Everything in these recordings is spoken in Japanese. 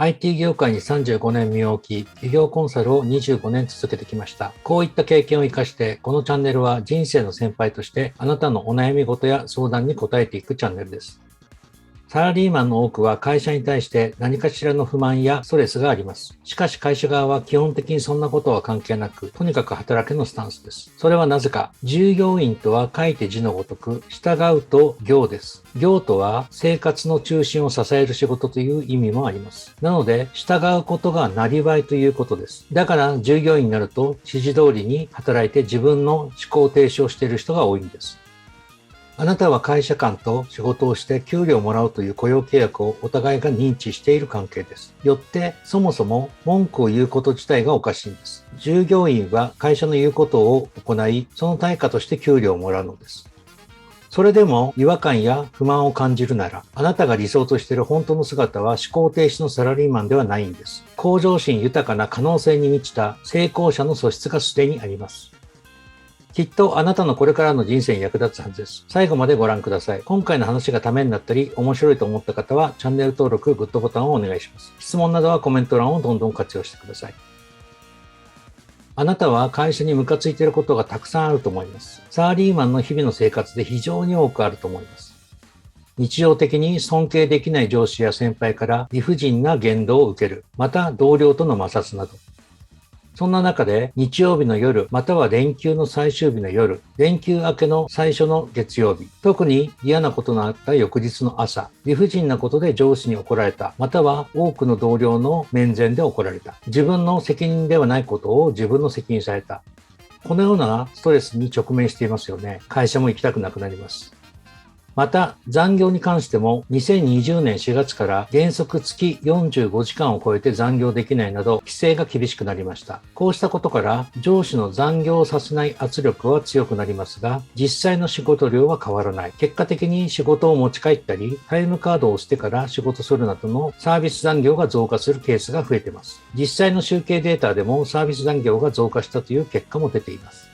IT 業界に35年身を置き、企業コンサルを25年続けてきました。こういった経験を生かして、このチャンネルは人生の先輩としてあなたのお悩み事や相談に答えていくチャンネルです。サラリーマンの多くは会社に対して何かしらの不満やストレスがあります。しかし会社側は基本的にそんなことは関係なく、とにかく働けのスタンスです。それはなぜか、従業員とは書いて字のごとく、従うと業です。業とは生活の中心を支える仕事という意味もあります。なので、従うことがなりわいということです。だから従業員になると指示通りに働いて自分の思考停止をしている人が多いんです。あなたは会社間と仕事をして給料をもらうという雇用契約をお互いが認知している関係です。よって、そもそも文句を言うこと自体がおかしいんです。従業員は会社の言うことを行い、その対価として給料をもらうのです。それでも違和感や不満を感じるなら、あなたが理想としている本当の姿は思考停止のサラリーマンではないんです。向上心豊かな可能性に満ちた成功者の素質がすでにあります。きっとあなたのこれからの人生に役立つはずです。最後までご覧ください。今回の話がためになったり、面白いと思った方は、チャンネル登録、グッドボタンをお願いします。質問などはコメント欄をどんどん活用してください。あなたは会社にムカついていることがたくさんあると思います。サラリーマンの日々の生活で非常に多くあると思います。日常的に尊敬できない上司や先輩から理不尽な言動を受ける。また同僚との摩擦など。そんな中で日曜日の夜、または連休の最終日の夜、連休明けの最初の月曜日、特に嫌なことのあった翌日の朝、理不尽なことで上司に怒られた、または多くの同僚の面前で怒られた、自分の責任ではないことを自分の責任にされた。このようなストレスに直面していますよね。会社も行きたくなくなります。また、残業に関しても2020年4月から原則月45時間を超えて残業できないなど規制が厳しくなりました。こうしたことから上司の残業をさせない圧力は強くなりますが、実際の仕事量は変わらない。結果的に仕事を持ち帰ったり、タイムカードを押してから仕事するなどのサービス残業が増加するケースが増えています。実際の集計データでもサービス残業が増加したという結果も出ています。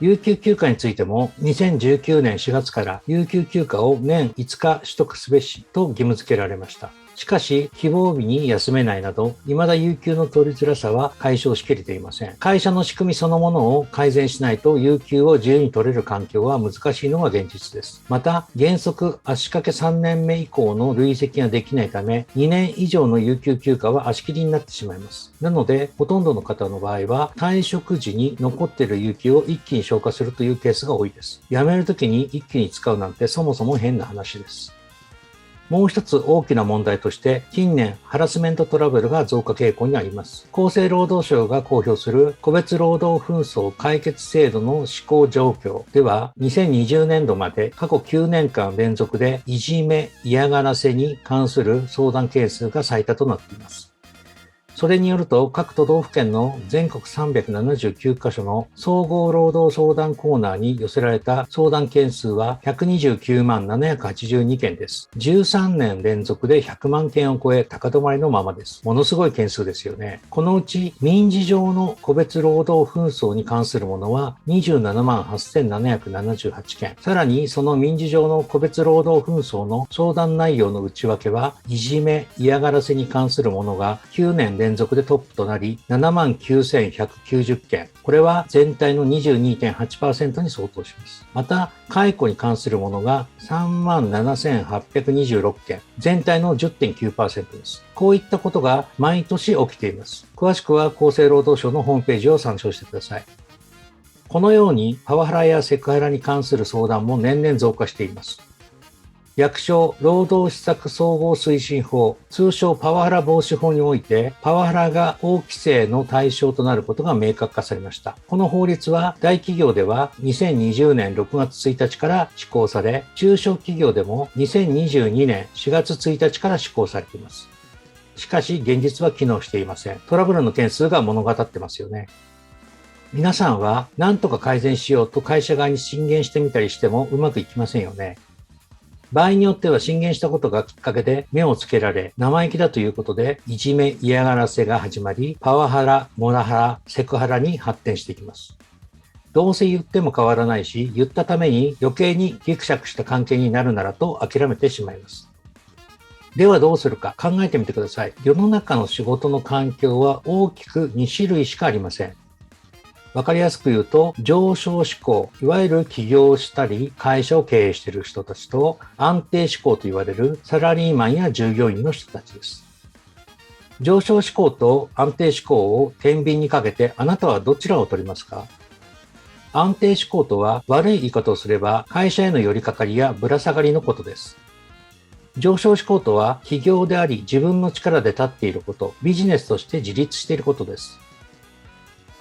有給休暇についても2019年4月から有給休暇を年5日取得すべしと義務付けられました。しかし、希望日に休めないなど、未だ有給の取りづらさは解消しきれていません。会社の仕組みそのものを改善しないと有給を自由に取れる環境は難しいのが現実です。また、原則足掛け3年目以降の累積ができないため、2年以上の有給休暇は足切りになってしまいます。なので、ほとんどの方の場合は、退職時に残っている有給を一気に消化するというケースが多いです。辞めるときに一気に使うなんてそもそも変な話です。もう一つ大きな問題として、近年ハラスメントトラブルが増加傾向にあります。厚生労働省が公表する個別労働紛争解決制度の施行状況では、2020年度まで過去9年間連続でいじめ、嫌がらせに関する相談件数が最多となっています。それによると、各都道府県の全国379カ所の総合労働相談コーナーに寄せられた相談件数は129万782件です。13年連続で100万件を超え高止まりのままです。ものすごい件数ですよね。このうち民事上の個別労働紛争に関するものは27万8778件。さらにその民事上の個別労働紛争の相談内容の内訳は、いじめ、嫌がらせに関するものが9年連続でトップとなり、79,190件。これは全体の 22.8% に相当します。また、解雇に関するものが37,826件。全体の 10.9% です。こういったことが毎年起きています。詳しくは厚生労働省のホームページを参照してください。このようにパワハラやセクハラに関する相談も年々増加しています。略称労働施策総合推進法、通称パワハラ防止法において、パワハラが法規制の対象となることが明確化されました。この法律は大企業では2020年6月1日から施行され、中小企業でも2022年4月1日から施行されています。しかし現実は機能していません。トラブルの件数が物語ってますよね。皆さんは何とか改善しようと会社側に進言してみたりしてもうまくいきませんよね。場合によっては進言したことがきっかけで目をつけられ、生意気だということで、いじめ、嫌がらせが始まり、パワハラ、モラハラ、セクハラに発展していきます。どうせ言っても変わらないし、言ったために余計にギクシャクした関係になるならと諦めてしまいます。ではどうするか考えてみてください。世の中の仕事の環境は大きく2種類しかありません。わかりやすく言うと、上昇志向、いわゆる起業したり会社を経営している人たちと、安定志向と言われるサラリーマンや従業員の人たちです。上昇志向と安定志向を天秤にかけて、あなたはどちらを取りますか？安定志向とは、悪い言い方をすれば会社への寄りかかりやぶら下がりのことです。上昇志向とは、起業であり自分の力で立っていること、ビジネスとして自立していることです。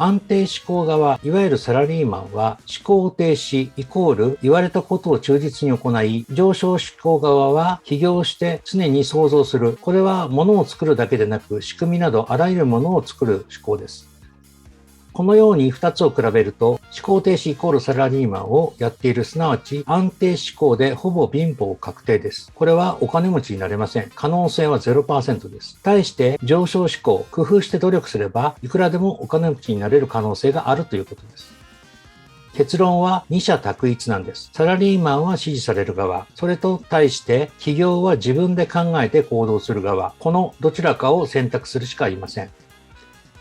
安定志向側、いわゆるサラリーマンは、思考停止イコール言われたことを忠実に行い、上昇志向側は起業して常に創造する。これは物を作るだけでなく、仕組みなどあらゆるものを作る思考です。このように2つを比べると、思考停止イコールサラリーマンをやっている、すなわち安定志向でほぼ貧乏確定です。これはお金持ちになれません。可能性は 0% です。対して上昇志向、工夫して努力すれば、いくらでもお金持ちになれる可能性があるということです。結論は二者択一なんです。サラリーマンは支持される側、それと対して企業は自分で考えて行動する側、このどちらかを選択するしかありません。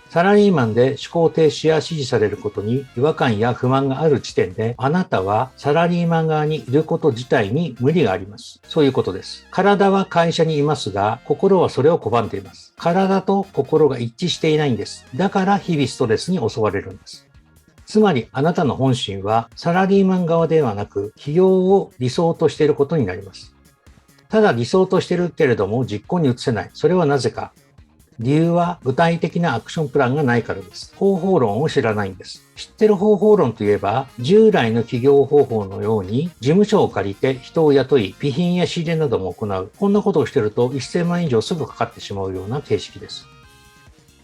サラリーマンで思考停止や支持されることに違和感や不満がある時点で、あなたはサラリーマン側にいること自体に無理があります。そういうことです。体は会社にいますが、心はそれを拒んでいます。体と心が一致していないんです。だから日々ストレスに襲われるんです。つまりあなたの本心はサラリーマン側ではなく、起業を理想としていることになります。ただ理想としているけれども実行に移せない。それはなぜか。理由は具体的なアクションプランがないからです。方法論を知らないんです。知ってる方法論といえば、従来の企業方法のように事務所を借りて人を雇い、備品や仕入れなども行う。こんなことをしていると1000万以上すぐかかってしまうような形式です。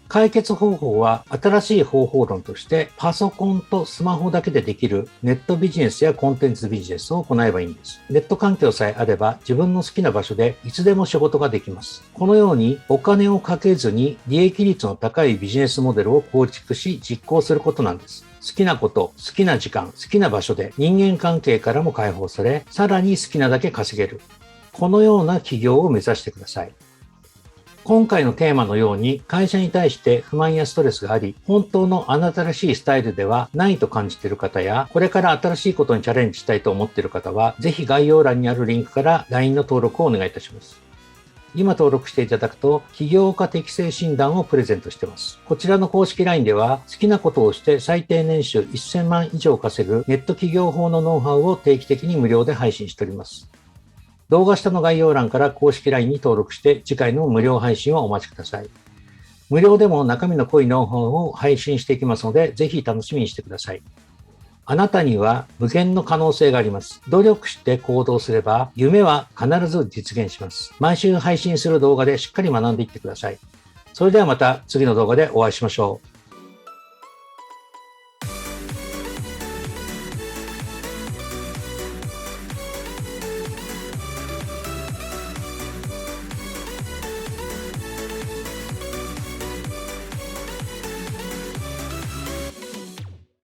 解決方法は新しい方法論としてパソコンとスマホだけでできるネットビジネスやコンテンツビジネスを行えばいいんです。ネット環境さえあれば自分の好きな場所でいつでも仕事ができます。このようにお金をかけずに利益率の高いビジネスモデルを構築し実行することなんです。好きなこと、好きな時間、好きな場所で人間関係からも解放され、さらに好きなだけ稼げる。このような企業を目指してください。今回のテーマのように会社に対して不満やストレスがあり、本当のあなたらしいスタイルではないと感じている方や、これから新しいことにチャレンジしたいと思っている方は、ぜひ概要欄にあるリンクから LINE の登録をお願いいたします。今登録していただくと、起業家適正診断をプレゼントしています。こちらの公式 LINE では、好きなことをして最低年収1000万以上稼ぐネット企業法のノウハウを定期的に無料で配信しております。動画下の概要欄から公式 LINE に登録して次回の無料配信をお待ちください。無料でも中身の濃いノウハウを配信していきますので、ぜひ楽しみにしてください。あなたには無限の可能性があります。努力して行動すれば夢は必ず実現します。毎週配信する動画でしっかり学んでいってください。それではまた次の動画でお会いしましょう。